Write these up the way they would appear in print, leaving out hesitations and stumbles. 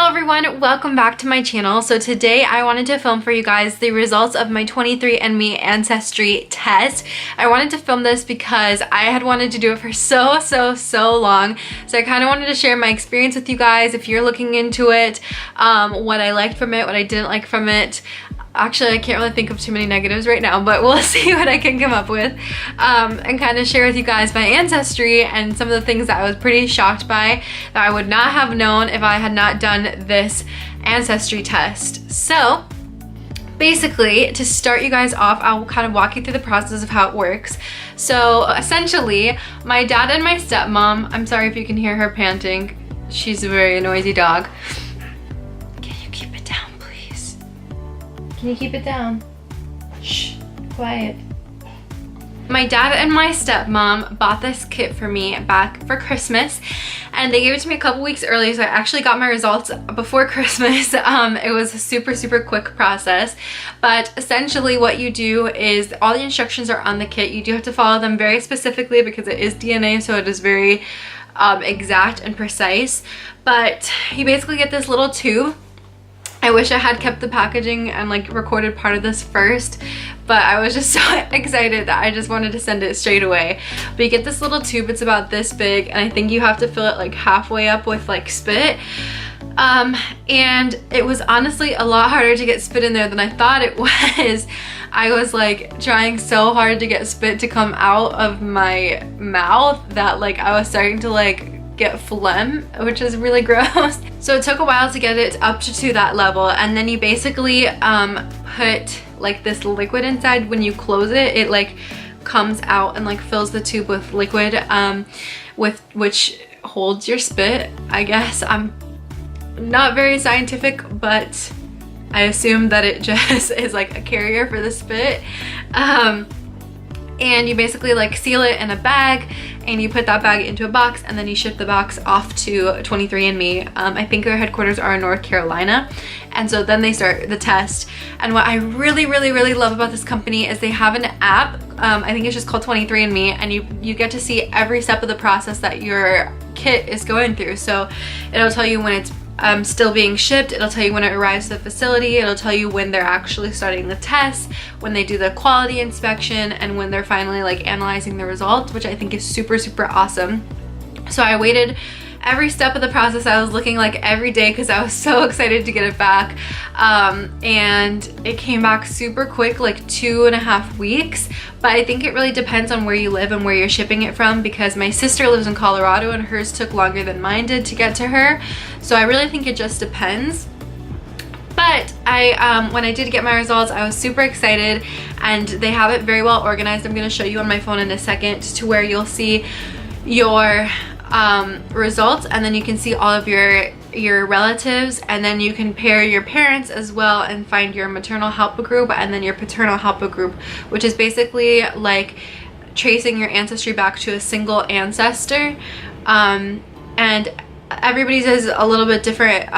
Hello everyone, welcome back to my channel. So today I wanted to film for you guys the results of my 23andMe Ancestry test. I wanted to film this because I had wanted to do it for so long. So I kind of wanted to share my experience with you guys if you're looking into it, what I liked from it, what I didn't like from it. Actually, I can't really think of too many negatives right now, but we'll see what I can come up with, and kind of share with you guys my ancestry and some of the things that I was pretty shocked by that I would not have known if I had not done this ancestry test. So basically, to start you guys off, I'll kind of walk you through the process of how it works. So essentially, my dad and my stepmom, I'm sorry if you can hear her panting, she's a very noisy dog. Can you keep it down? Shh, quiet. My dad and my stepmom bought this kit for me back for Christmas, and they gave it to me a couple weeks early, so I actually got my results before Christmas. It was a super quick process, but essentially what you do is all the instructions are on the kit. You do have to follow them very specifically because it is DNA, so it is very exact and precise, but you basically get this little tube. I wish I had kept the packaging and like recorded part of this first, but I was just so excited that I just wanted to send it straight away. But you get this little tube, it's about this big, and I think you have to fill it like halfway up with like spit. And it was honestly a lot harder to get spit in there than I thought it was. I was like trying so hard to get spit to come out of my mouth that like I was starting to like get phlegm, which is really gross. So it took a while to get it up to that level, and then you basically put like this liquid inside. When you close it, it like comes out and like fills the tube with liquid, which holds your spit, I guess. I'm not very scientific, but I assume that it just is like a carrier for the spit. And you basically like seal it in a bag, and you put that bag into a box, and then you ship the box off to 23andMe. I think their headquarters are in North Carolina, and so then they start the test. And what I really love about this company is they have an app. I think it's just called 23andMe, and you get to see every step of the process that your kit is going through. So it'll tell you when it's still being shipped, it'll tell you when it arrives to the facility, it'll tell you when they're actually starting the test, when they do the quality inspection, and when they're finally like analyzing the results, which I think is super awesome. So I waited every step of the process. I was looking like every day because I was so excited to get it back, and it came back super quick, like 2.5 weeks. But I think it really depends on where you live and where you're shipping it from, because my sister lives in Colorado and hers took longer than mine did to get to her. So I really think it just depends. But when I did get my results, I was super excited, and they have it very well organized. I'm going to show you on my phone in a second, to where you'll see your results, and then you can see all of your relatives, and then you can pair your parents as well and find your maternal Haplogroup and then your paternal Haplogroup, which is basically like tracing your ancestry back to a single ancestor. And everybody's is a little bit different.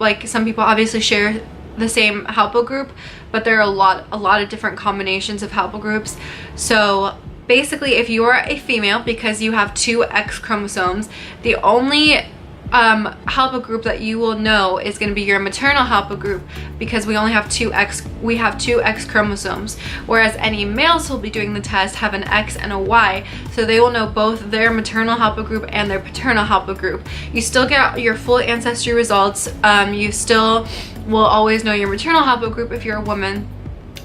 Like some people obviously share the same Haplogroup, but there are a lot of different combinations of Haplogroups. So basically, if you are a female, because you have 2 X chromosomes, the only haplogroup that you will know is going to be your maternal haplogroup, because we only have 2 X chromosomes, whereas any males who will be doing the test have an X and a Y, so they will know both their maternal haplogroup and their paternal haplogroup. You still get your full ancestry results. You still will always know your maternal haplogroup if you're a woman.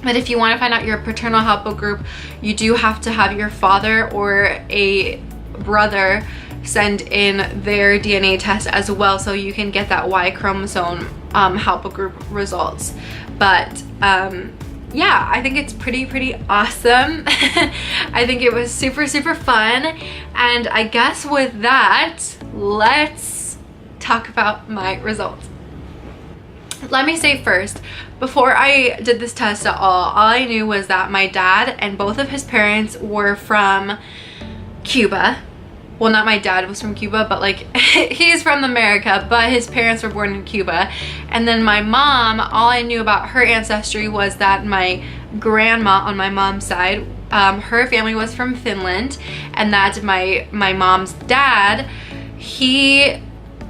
But if you want to find out your paternal haplogroup, you do have to have your father or a brother send in their DNA test as well, so you can get that Y chromosome haplogroup results. But yeah, I think it's pretty awesome. I think it was super fun, and I guess with that, let's talk about my results. Let me say first, before I did this test at all I knew was that my dad and both of his parents were from Cuba. Well, not my dad was from Cuba, but like he's from America, but his parents were born in Cuba. And then my mom, all I knew about her ancestry was that my grandma on my mom's side, her family was from Finland, and that my mom's dad, he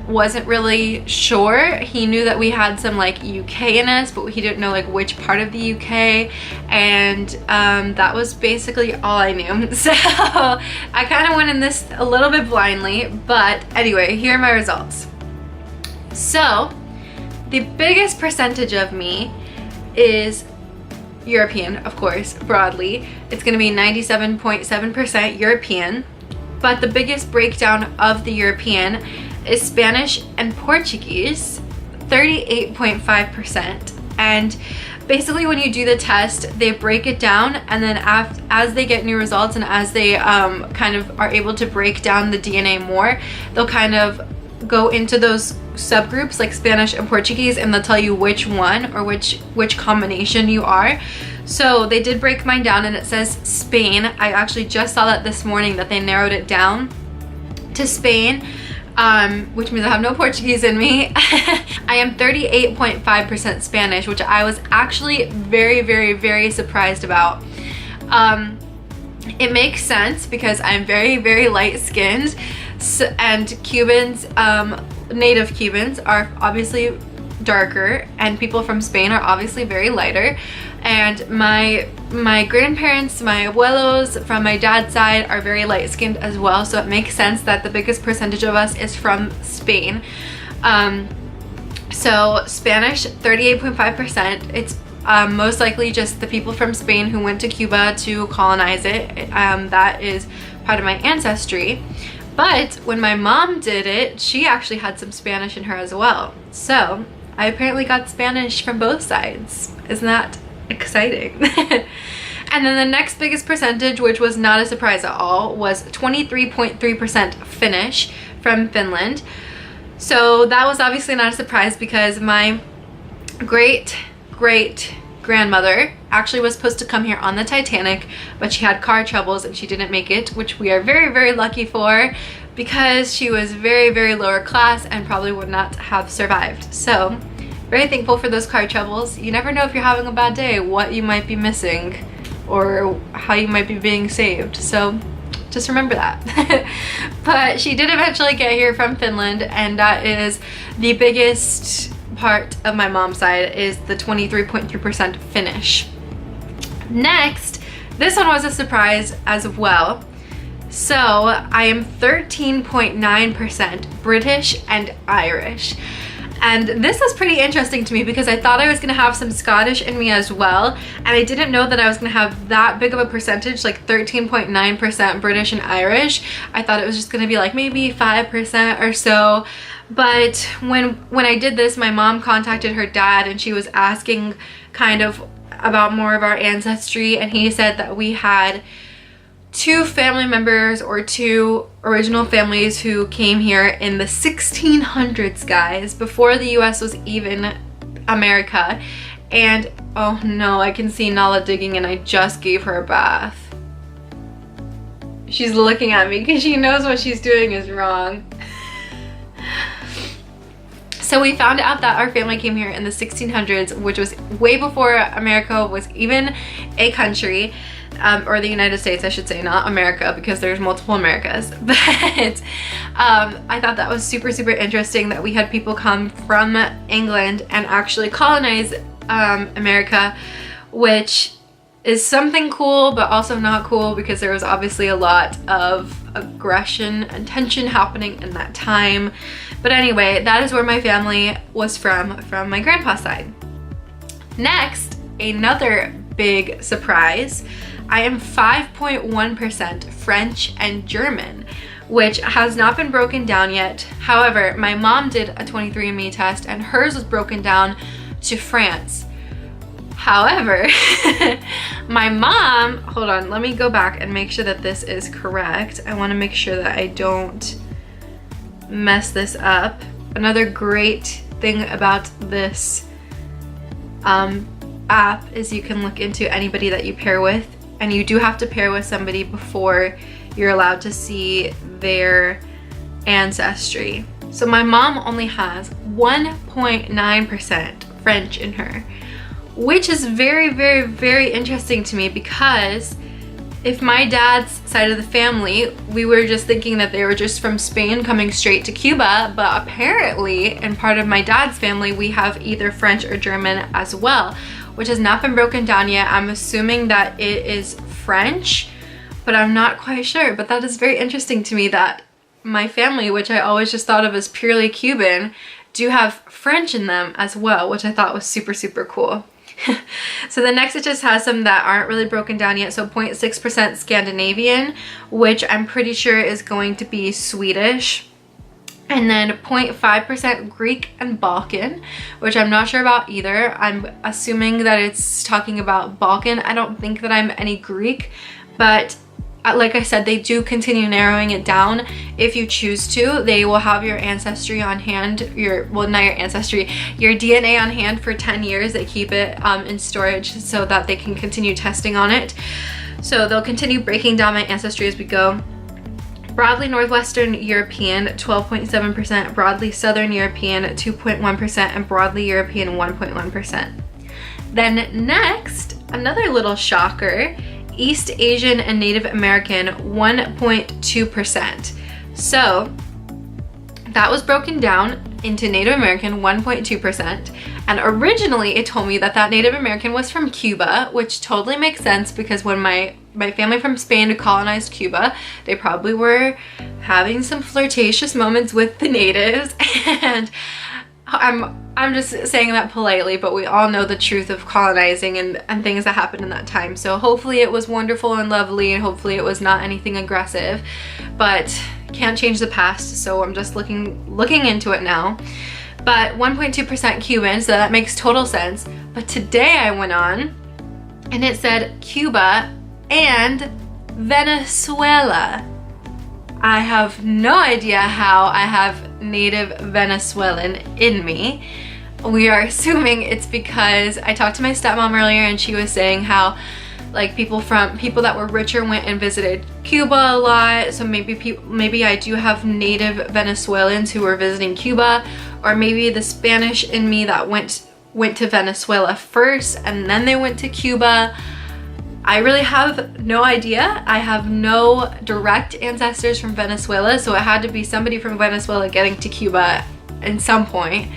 wasn't really sure. He knew that we had some like UK in us, but he didn't know like which part of the UK, and that was basically all I knew. So I kind of went in this a little bit blindly, but anyway, here are my results. So the biggest percentage of me is European, of course, broadly. It's gonna be 97.7% European, but the biggest breakdown of the European is Spanish and Portuguese, 38.5%. And basically when you do the test, they break it down, and then as they get new results and as they kind of are able to break down the DNA more, they'll kind of go into those subgroups like Spanish and Portuguese, and they'll tell you which one or which combination you are. So they did break mine down, and it says Spain. I actually just saw that this morning, that they narrowed it down to Spain, which means I have no Portuguese in me. I am 38.5% Spanish, which I was actually very, very, very surprised about. It makes sense because I'm very, very light-skinned, and Cubans, native Cubans, are obviously darker, and people from Spain are obviously very lighter. And my grandparents, my abuelos from my dad's side, are very light-skinned as well, so it makes sense that the biggest percentage of us is from Spain. So Spanish, 38.5%. It's most likely just the people from Spain who went to Cuba to colonize it. That is part of my ancestry. But when my mom did it, she actually had some Spanish in her as well. So I apparently got Spanish from both sides. Isn't that exciting? And then the next biggest percentage, which was not a surprise at all, was 23.3% Finnish from Finland. So that was obviously not a surprise because my great grandmother actually was supposed to come here on the Titanic, but she had car troubles and she didn't make it, which we are very, very lucky for, because she was very, very lower class and probably would not have survived. So very thankful for those car troubles. You never know, if you're having a bad day, what you might be missing or how you might be being saved. So just remember that. But she did eventually get here from Finland, and that is the biggest part of my mom's side, is the 23.3% Finnish. Next, this one was a surprise as well. So I am 13.9% British and Irish. And this is pretty interesting to me because I thought I was gonna have some Scottish in me as well, and I didn't know that I was gonna have that big of a percentage, like 13.9% British and Irish. I thought it was just gonna be like maybe 5% or so. But when I did this, my mom contacted her dad and she was asking kind of about more of our ancestry, and he said that we had 2 family members or 2 original families who came here in the 1600s, guys, before the US was even America. And oh no, I can see Nala digging, and I just gave her a bath. She's looking at me because she knows what she's doing is wrong. So we found out that our family came here in the 1600s, which was way before America was even a country, or the United States, I should say, not America, because there's multiple Americas. But I thought that was super, super interesting that we had people come from England and actually colonize America, which is something cool, but also not cool, because there was obviously a lot of aggression and tension happening in that time. But anyway, that is where my family was from my grandpa's side. Next, another big surprise. I am 5.1% French and German, which has not been broken down yet. However, my mom did a 23andMe test and hers was broken down to France. However, my mom, hold on, let me go back and make sure that this is correct. I want to make sure that I don't mess this up. Another great thing about this app is you can look into anybody that you pair with, and you do have to pair with somebody before you're allowed to see their ancestry. So my mom only has 1.9% French in her, which is very, very, very interesting to me, because if my dad's side of the family, we were just thinking that they were just from Spain coming straight to Cuba, but apparently in part of my dad's family, we have either French or German as well, which has not been broken down yet. I'm assuming that it is French, but I'm not quite sure. But that is very interesting to me that my family, which I always just thought of as purely Cuban, do have French in them as well, which I thought was super, super cool. So the next, it just has some that aren't really broken down yet. So 0.6% Scandinavian, which I'm pretty sure is going to be Swedish. And then 0.5% Greek and Balkan, which I'm not sure about either. I'm assuming that it's talking about Balkan. I don't think that I'm any Greek, but like I said, they do continue narrowing it down if you choose to. They will have your ancestry on hand, well, not your ancestry, your DNA on hand for 10 years. They keep it in storage so that they can continue testing on it. So they'll continue breaking down my ancestry as we go. Broadly Northwestern European, 12.7%, broadly Southern European, 2.1%, and broadly European, 1.1%. Then next, another little shocker, East Asian and Native American, 1.2%. So that was broken down into Native American, 1.2%. And originally it told me that that Native American was from Cuba, which totally makes sense because when my family from Spain colonized Cuba, they probably were having some flirtatious moments with the natives. And I'm just saying that politely, but we all know the truth of colonizing and things that happened in that time. So hopefully it was wonderful and lovely, and hopefully it was not anything aggressive, but can't change the past. So I'm just looking into it now. But 1.2% Cuban, so that makes total sense. But today I went on and it said Cuba and Venezuela. I have no idea how I have native Venezuelan in me. We are assuming it's because I talked to my stepmom earlier and she was saying how like people that were richer went and visited Cuba a lot. So maybe I do have native Venezuelans who were visiting Cuba, or maybe the Spanish in me that went to Venezuela first and then they went to Cuba. I really have no idea. I have no direct ancestors from Venezuela, so it had to be somebody from Venezuela getting to Cuba at some point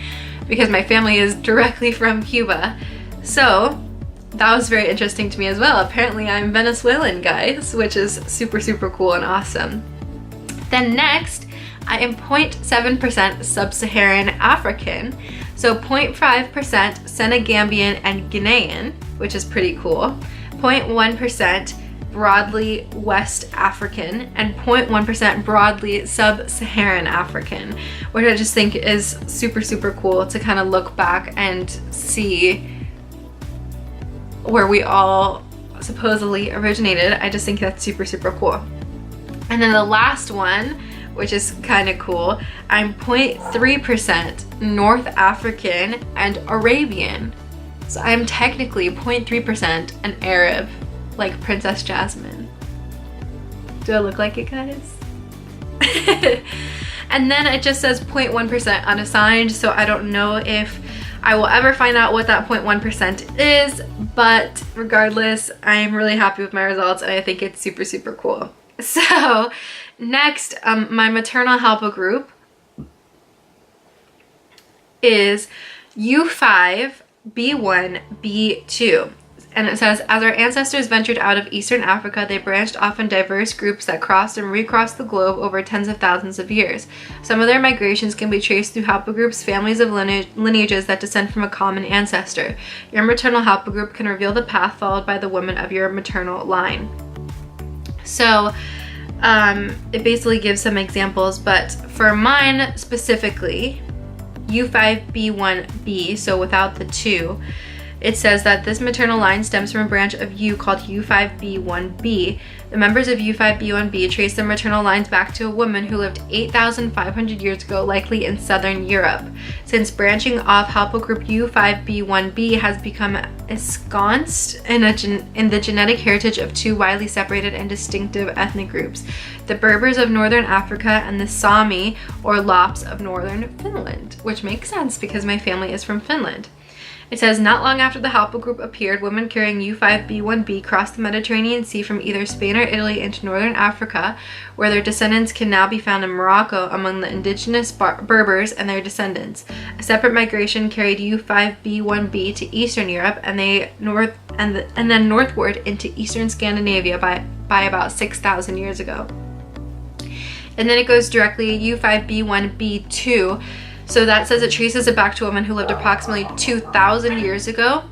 because my family is directly from Cuba. So that was very interesting to me as well. Apparently I'm Venezuelan, guys, which is super, super cool and awesome. Then next, I am 0.7% Sub-Saharan African, so 0.5% Senegambian and Guinean, which is pretty cool. 0.1% broadly West African, and 0.1% broadly Sub-Saharan African, which I just think is super, super cool to kind of look back and see where we all supposedly originated. I just think that's super, super cool. And then the last one, which is kind of cool, I'm 0.3% North African and Arabian. So I'm technically 0.3% an Arab, like Princess Jasmine. Do I look like it, guys? And then it just says 0.1% unassigned, so I don't know if I will ever find out what that 0.1% is, but regardless, I'm really happy with my results and I think it's super, super cool. So next, my maternal haplogroup is U5 B1 B2, and it says, as our ancestors ventured out of Eastern Africa, they branched off in diverse groups that crossed and recrossed the globe over tens of thousands of years. Some of their migrations can be traced through haplogroups, families of lineages that descend from a common ancestor. Your maternal haplogroup can reveal the path followed by the women of your maternal line. So it basically gives some examples, but for mine specifically, U5B1B, so without the 2, it says that this maternal line stems from a branch of U called U5B1B. The members of U5B1B trace their maternal lines back to a woman who lived 8,500 years ago, likely in southern Europe. Since branching off, haplogroup U5B1B has become ensconced in the genetic heritage of two widely separated and distinctive ethnic groups, the Berbers of northern Africa and the Sami or Lapps of northern Finland, which makes sense because my family is from Finland. It says, not long after the haplogroup appeared, women carrying U5B1b crossed the Mediterranean Sea from either Spain or Italy into northern Africa, where their descendants can now be found in Morocco among the indigenous Berbers and their descendants. A separate migration carried U5B1b to Eastern Europe and then northward into Eastern Scandinavia by about 6,000 years ago. And then it goes directly U5B1b2. So that says it traces it back to a woman who lived approximately 2,000 years ago,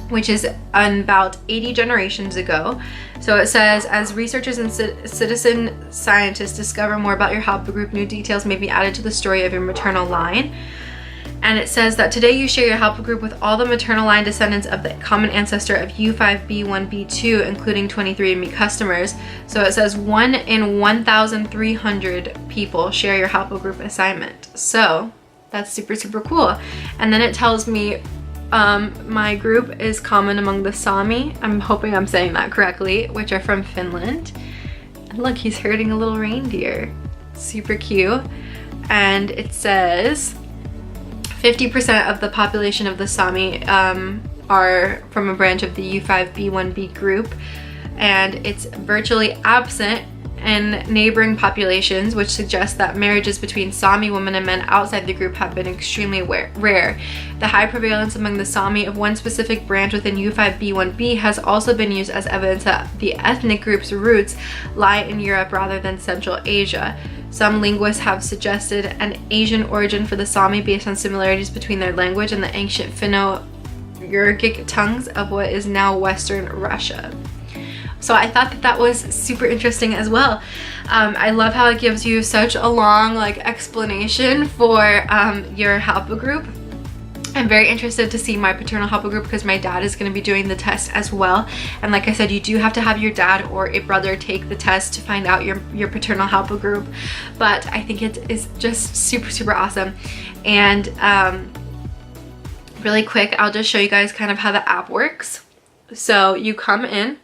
which is about 80 generations ago. So it says, as researchers and citizen scientists discover more about your haplogroup, new details may be added to the story of your maternal line. And it says that today you share your haplogroup with all the maternal line descendants of the common ancestor of U5B1b2, including 23andMe customers. So it says 1 in 1,300 people share your haplogroup assignment. So that's super, super cool. And then it tells me my group is common among the Sami. I'm hoping I'm saying that correctly, which are from Finland. And look, he's herding a little reindeer. Super cute. And it says 50% of the population of the Sami are from a branch of the U5B1b group, and it's virtually absent in neighboring populations, which suggests that marriages between Sami women and men outside the group have been extremely rare. The high prevalence among the Sami of one specific branch within U5B1b has also been used as evidence that the ethnic group's roots lie in Europe rather than Central Asia. Some linguists have suggested an Asian origin for the Sami based on similarities between their language and the ancient Finno-Ugric tongues of what is now Western Russia. So I thought that that was super interesting as well. I love how it gives you such a long explanation for your haplogroup. I'm very interested to see my paternal haplogroup because my dad is going to be doing the test as well. And like I said, you do have to have your dad or a brother take the test to find out your paternal haplogroup. But I think it is just super, super awesome. And really quick, I'll just show you guys kind of how the app works. So you come in,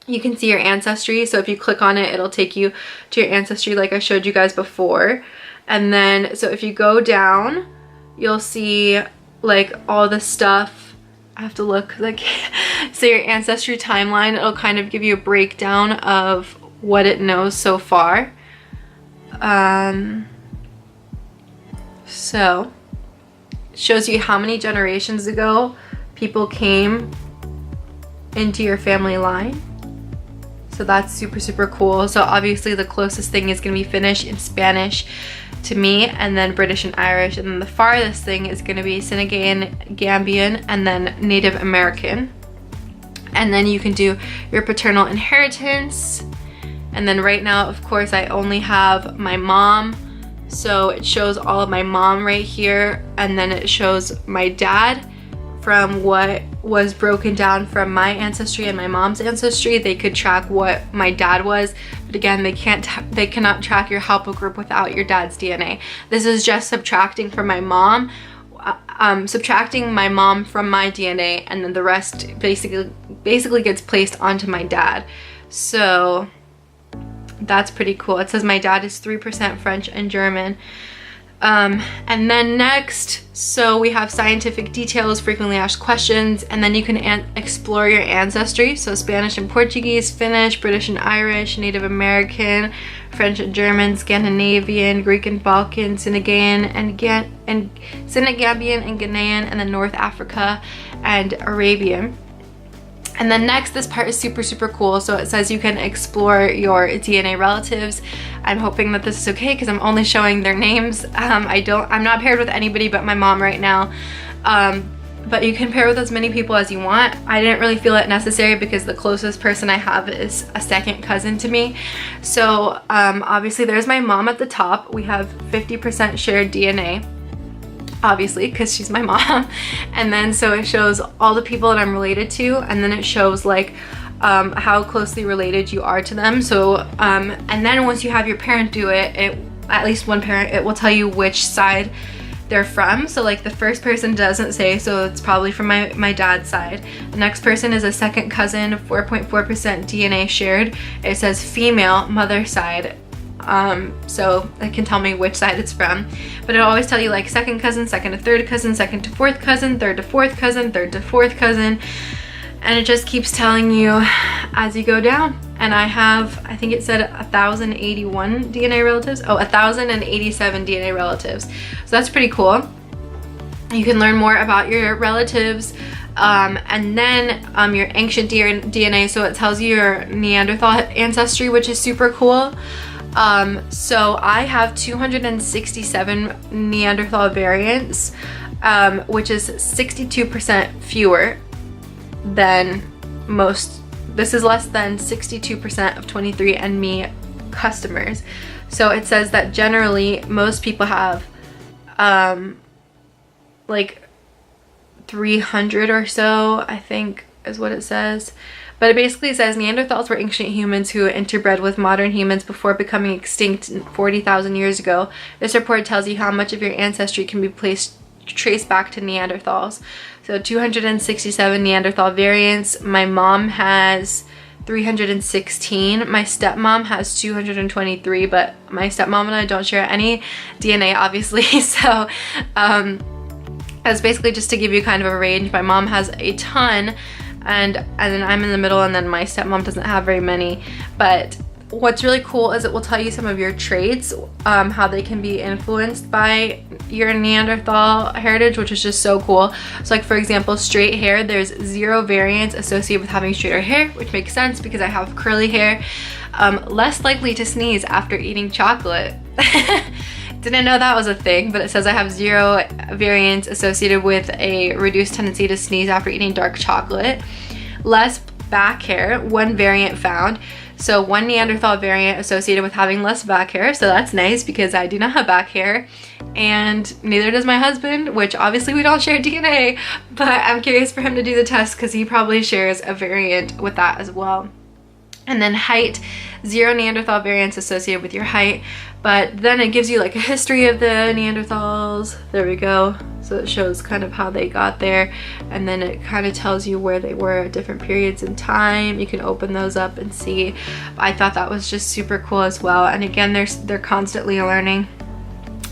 you can see your ancestry. So if you click on it, it'll take you to your ancestry like I showed you guys before. And then, so if you go down, you'll see all the stuff. I have to look so your ancestry timeline, it'll kind of give you a breakdown of what it knows so far. So it shows you how many generations ago people came into your family line. So that's super, super cool. So obviously the closest thing is going to be Finnish and Spanish to me, and then British and Irish, and then the farthest thing is going to be Senegalese, Gambian, and then Native American. And then you can do your paternal inheritance. And then right now, of course, I only have my mom, so it shows all of my mom right here, and then it shows my dad from what was broken down from my ancestry and my mom's ancestry. They could track what my dad was, but again, they cannot track your haplogroup without your dad's DNA. This is just subtracting from my mom, subtracting my mom from my DNA, and then the rest basically gets placed onto my dad. So that's pretty cool. It says my dad is 3% French and German. And then next, so we have scientific details, frequently asked questions, and then you can explore your ancestry. So Spanish and Portuguese, Finnish, British and Irish, Native American, French and German, Scandinavian, Greek and Balkan, Senegambian and Ghanaian, and then North Africa and Arabian. And then next, this part is super, super cool. So it says you can explore your DNA relatives. I'm hoping that this is okay because I'm only showing their names. I'm not paired with anybody but my mom right now. But you can pair with as many people as you want. I didn't really feel it necessary because the closest person I have is a second cousin to me. So obviously there's my mom at the top. We have 50% shared DNA. Obviously, because she's my mom. And then so it shows all the people that I'm related to, and then it shows how closely related you are to them. So and then once you have your parent do it, at least one parent, it will tell you which side they're from. So the first person doesn't say, so it's probably from my dad's side. The next person is a second cousin, 4.4% DNA shared. It says female, mother side. so it can tell me which side it's from. But it'll always tell you like second cousin, second to third cousin, second to fourth cousin, third to fourth cousin, third to fourth cousin. And it just keeps telling you as you go down. And I have, I think it said 1,081 DNA relatives. Oh, 1,087 DNA relatives. So that's pretty cool. You can learn more about your relatives, and then your ancient DNA. So it tells you your Neanderthal ancestry, which is super cool. So I have 267 Neanderthal variants, which is 62% fewer than most. This is less than 62% of 23andMe customers. So it says that generally most people have like 300 or so, I think is what it says. But it basically says Neanderthals were ancient humans who interbred with modern humans before becoming extinct 40,000 years ago. This report tells you how much of your ancestry can be traced back to Neanderthals. So 267 Neanderthal variants. My mom has 316. My stepmom has 223, but my stepmom and I don't share any DNA, obviously. So that's basically just to give you kind of a range. My mom has a ton, and then I'm in the middle, and then my stepmom doesn't have very many. But what's really cool is it will tell you some of your traits, how they can be influenced by your Neanderthal heritage, which is just so cool. So like for example, straight hair, there's 0 variants associated with having straighter hair, which makes sense because I have curly hair. Less likely to sneeze after eating chocolate. Didn't know that was a thing, but it says I have 0 variants associated with a reduced tendency to sneeze after eating dark chocolate. Less back hair, 1 variant found. So 1 Neanderthal variant associated with having less back hair. So that's nice because I do not have back hair, and neither does my husband, which obviously we don't share DNA, but I'm curious for him to do the test because he probably shares a variant with that as well. And then height, 0 Neanderthal variants associated with your height, but then it gives you like a history of the Neanderthals. There we go. So it shows kind of how they got there, and then it kind of tells you where they were at different periods in time. You can open those up and see. I thought that was just super cool as well. And again, they're constantly learning.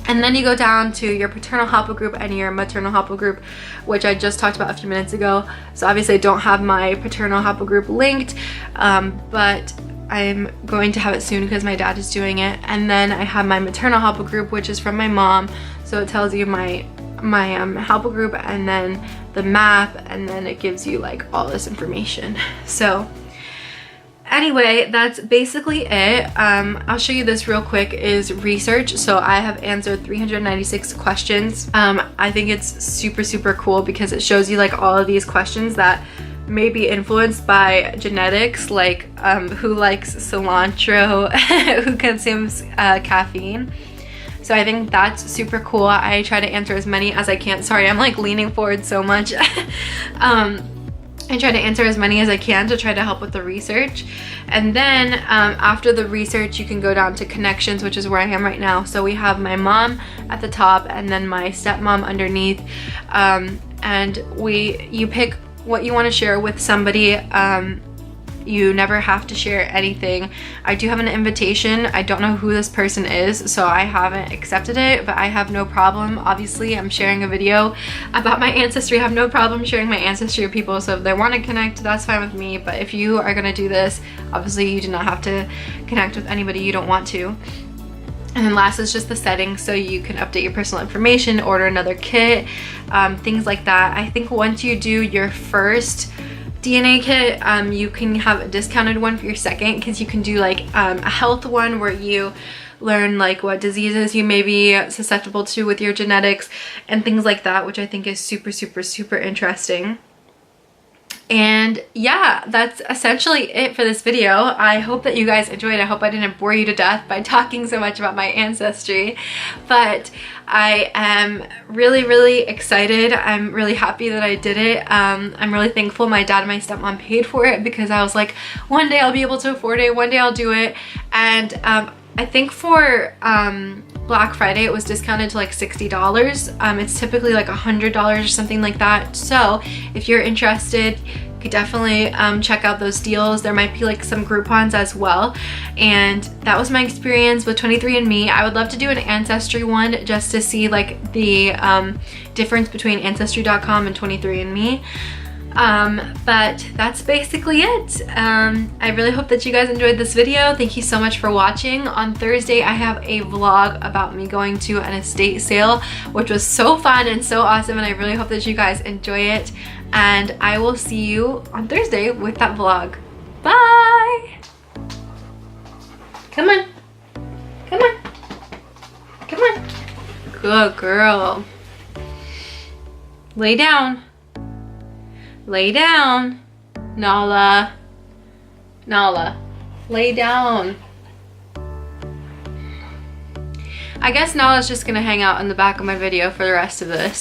And then you go down to your paternal haplogroup and your maternal haplogroup, which I just talked about a few minutes ago. So obviously I don't have my paternal haplogroup linked, but I'm going to have it soon because my dad is doing it. And then I have my maternal haplogroup, which is from my mom. So it tells you my haplogroup and then the map, and then it gives you like all this information. So anyway, that's basically it. I'll show you this real quick is research. So I have answered 396 questions. I think it's super cool because it shows you like all of these questions that may be influenced by genetics, like who likes cilantro, who consumes caffeine. So I think that's super cool. I try to answer as many as I can. Sorry, I'm like leaning forward so much. I try to answer as many as I can to try to help with the research. And then after the research, you can go down to connections, which is where I am right now. So we have my mom at the top and then my stepmom underneath. And you pick what you want to share with somebody. You never have to share anything. I do have an invitation. I don't know who this person is, so I haven't accepted it, but I have no problem. Obviously, I'm sharing a video about my ancestry. I have no problem sharing my ancestry with people, so if they want to connect, that's fine with me. But if you are going to do this, obviously you do not have to connect with anybody you don't want to. And then last is just the settings, so you can update your personal information, order another kit, things like that. I think once you do your first DNA kit, you can have a discounted one for your second, because you can do like a health one where you learn like what diseases you may be susceptible to with your genetics and things like that, which I think is super interesting. And yeah, that's essentially it for this video. I hope that you guys enjoyed. I hope I didn't bore you to death by talking so much about my ancestry, but I am really excited. I'm really happy that I did it. I'm really thankful my dad and my stepmom paid for it, because I was like, one day I'll be able to afford it, one day I'll do it. And I think for Black Friday it was discounted to like $60. It's typically like $100 or something like that. So if you're interested, You could definitely check out those deals. There might be like some Groupons as well. And that was my experience with 23andMe. I would love to do an Ancestry one just to see like the difference between Ancestry.com and 23andMe. But that's basically it. I really hope that you guys enjoyed this video. Thank you so much for watching. On Thursday, I have a vlog about me going to an estate sale, which was so fun and so awesome, and I really hope that you guys enjoy it. And I will see you on Thursday with that vlog. Bye! Come on. Come on. Come on. Good girl. Lay down. Lay down. Nala. Nala. Lay down. I guess Nala's just gonna hang out in the back of my video for the rest of this.